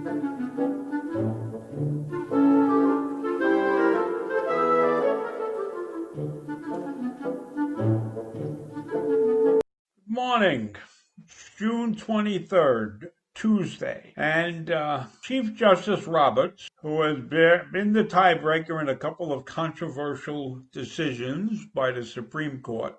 Morning, June 23rd, Tuesday, and Chief Justice Roberts, who has been the tiebreaker in a couple of controversial decisions by the Supreme Court,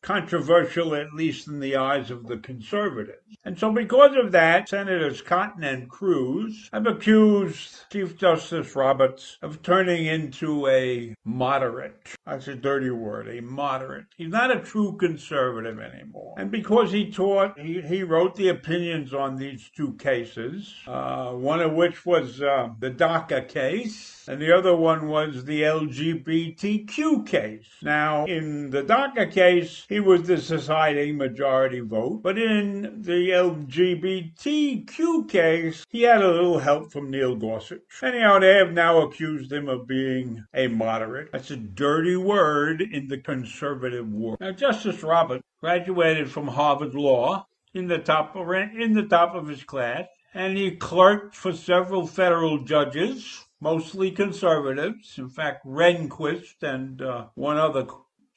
controversial at least in the eyes of the conservatives. And so because of that, Senators Cotton and Cruz have accused Chief Justice Roberts of turning into a moderate. That's a dirty word, a moderate. He's not a true conservative anymore. And because he wrote the opinions on these two cases, one of which was the DACA case, and the other one was the LGBTQ case. Now, in the DACA case, he was the deciding majority vote, but in the LGBTQ case, he had a little help from Neil Gorsuch. Anyhow, they have now accused him of being a moderate. That's a dirty word in the conservative world. Now, Justice Roberts graduated from Harvard Law in the top of his class, and he clerked for several federal judges, mostly conservatives. In fact, Rehnquist and one other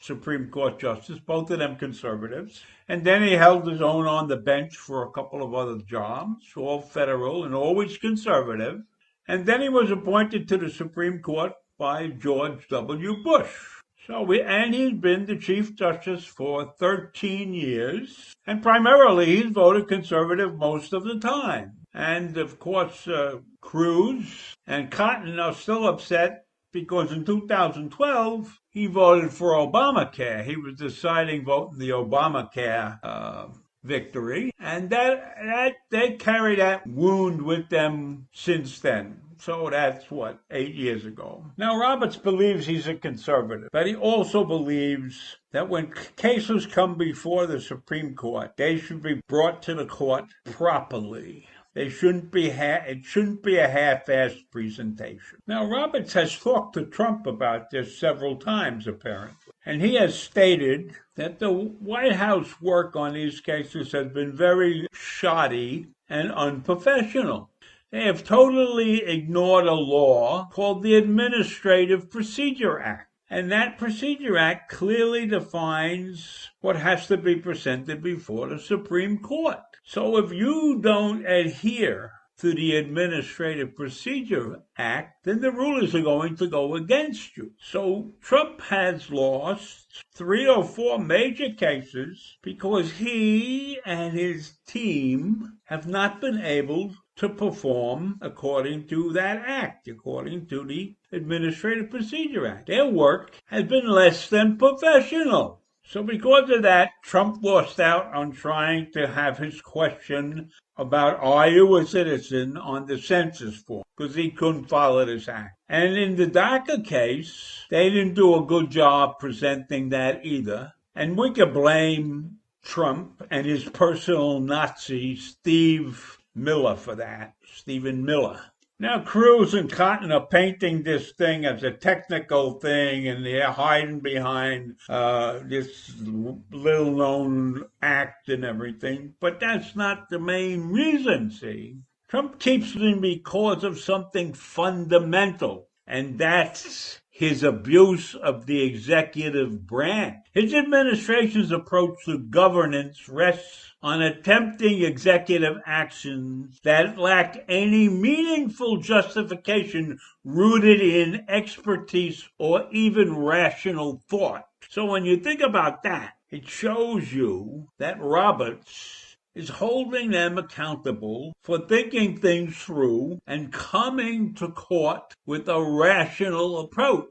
Supreme Court justice, both of them conservatives. And then he held his own on the bench for a couple of other jobs, all federal and always conservative. And then he was appointed to the Supreme Court by George W. Bush. And he's been the Chief Justice for 13 years. And primarily, he's voted conservative most of the time. And, of course, Cruz and Cotton are still upset because in 2012, he voted for Obamacare. He was the deciding vote in the Obamacare victory. And they carry that wound with them since then. So that's 8 years ago. Now, Roberts believes he's a conservative, but he also believes that when cases come before the Supreme Court, they should be brought to the court properly. It shouldn't be a half-assed presentation. Now, Roberts has talked to Trump about this several times, apparently. And he has stated that the White House work on these cases has been very shoddy and unprofessional. They have totally ignored a law called the Administrative Procedure Act. And that Procedure Act clearly defines what has to be presented before the Supreme Court. So if you don't adhere to the Administrative Procedure Act, then the rulers are going to go against you. So Trump has lost 3 or 4 major cases because he and his team have not been able to perform according to that act, according to the Administrative Procedure Act. Their work has been less than professional. So because of that, Trump lost out on trying to have his question about are you a citizen on the census form, because he couldn't follow this act. And in the DACA case, they didn't do a good job presenting that either. And we could blame Trump and his personal Nazi, Stephen Miller. Now, Cruz and Cotton are painting this thing as a technical thing, and they're hiding behind this little-known act and everything. But that's not the main reason, see? Trump keeps them because of something fundamental, and that's his abuse of the executive branch. His administration's approach to governance rests on attempting executive actions that lack any meaningful justification rooted in expertise or even rational thought. So when you think about that, it shows you that Roberts is holding them accountable for thinking things through and coming to court with a rational approach.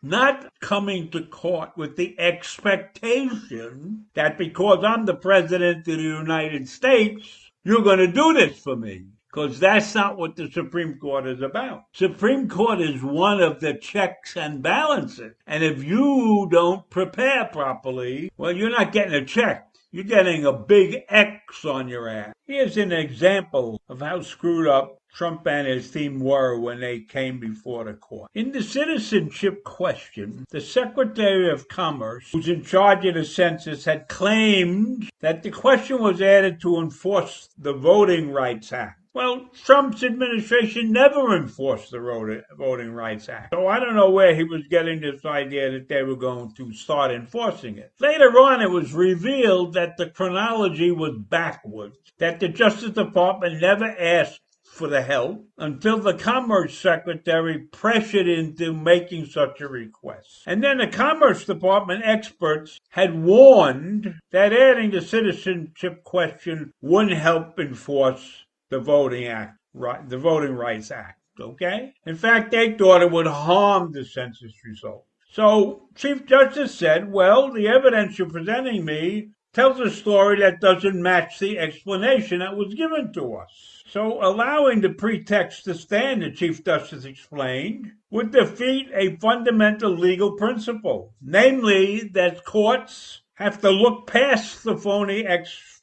Not coming to court with the expectation that because I'm the president of the United States, you're going to do this for me. Because that's not what the Supreme Court is about. Supreme Court is one of the checks and balances. And if you don't prepare properly, well, you're not getting a check. You're getting a big X on your ass. Here's an example of how screwed up Trump and his team were when they came before the court. In the citizenship question, the Secretary of Commerce, who's in charge of the census, had claimed that the question was added to enforce the Voting Rights Act. Well, Trump's administration never enforced the Voting Rights Act. So I don't know where he was getting this idea that they were going to start enforcing it. Later on, it was revealed that the chronology was backwards, that the Justice Department never asked for the help until the Commerce Secretary pressured into making such a request. And then the Commerce Department experts had warned that adding the citizenship question wouldn't help enforce the the Voting Rights Act. Okay? In fact, they thought it would harm the census results. So Chief Justice said, well, the evidence you're presenting me tells a story that doesn't match the explanation that was given to us. So allowing the pretext to stand, the Chief Justice explained, would defeat a fundamental legal principle, namely that courts have to look past the phony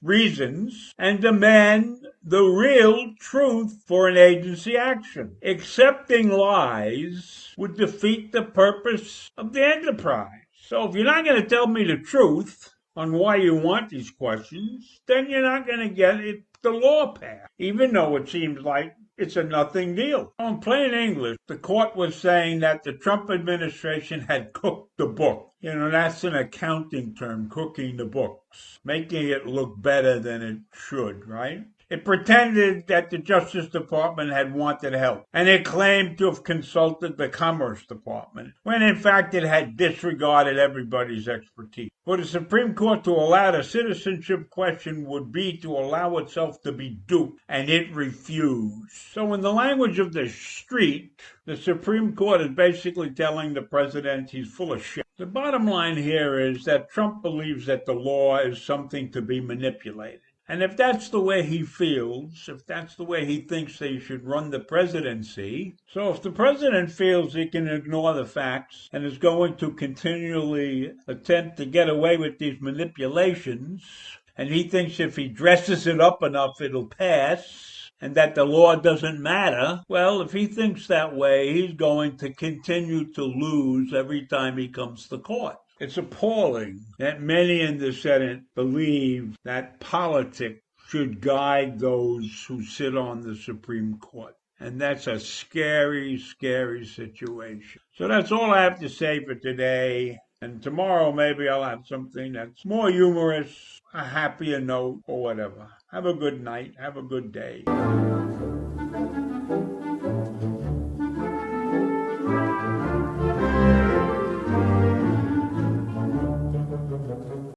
reasons and demand the real truth for an agency action. Accepting lies would defeat the purpose of the enterprise. So if you're not going to tell me the truth on why you want these questions, then you're not going to get the law passed, even though it seems like it's a nothing deal. In plain English, the court was saying that the Trump administration had cooked the book. That's an accounting term, cooking the books, making it look better than it should, right? It pretended that the Justice Department had wanted help, and it claimed to have consulted the Commerce Department, when in fact it had disregarded everybody's expertise. For the Supreme Court to allow the citizenship question would be to allow itself to be duped, and it refused. So in the language of the street, the Supreme Court is basically telling the president he's full of shit. The bottom line here is that Trump believes that the law is something to be manipulated. And if that's the way he feels, if that's the way he thinks they should run the presidency, so if the president feels he can ignore the facts and is going to continually attempt to get away with these manipulations, and he thinks if he dresses it up enough it'll pass, and that the law doesn't matter, well, if he thinks that way, he's going to continue to lose every time he comes to court. It's appalling that many in the Senate believe that politics should guide those who sit on the Supreme Court. And that's a scary, scary situation. So that's all I have to say for today. And tomorrow maybe I'll have something that's more humorous, a happier note, or whatever. Have a good night. Have a good day.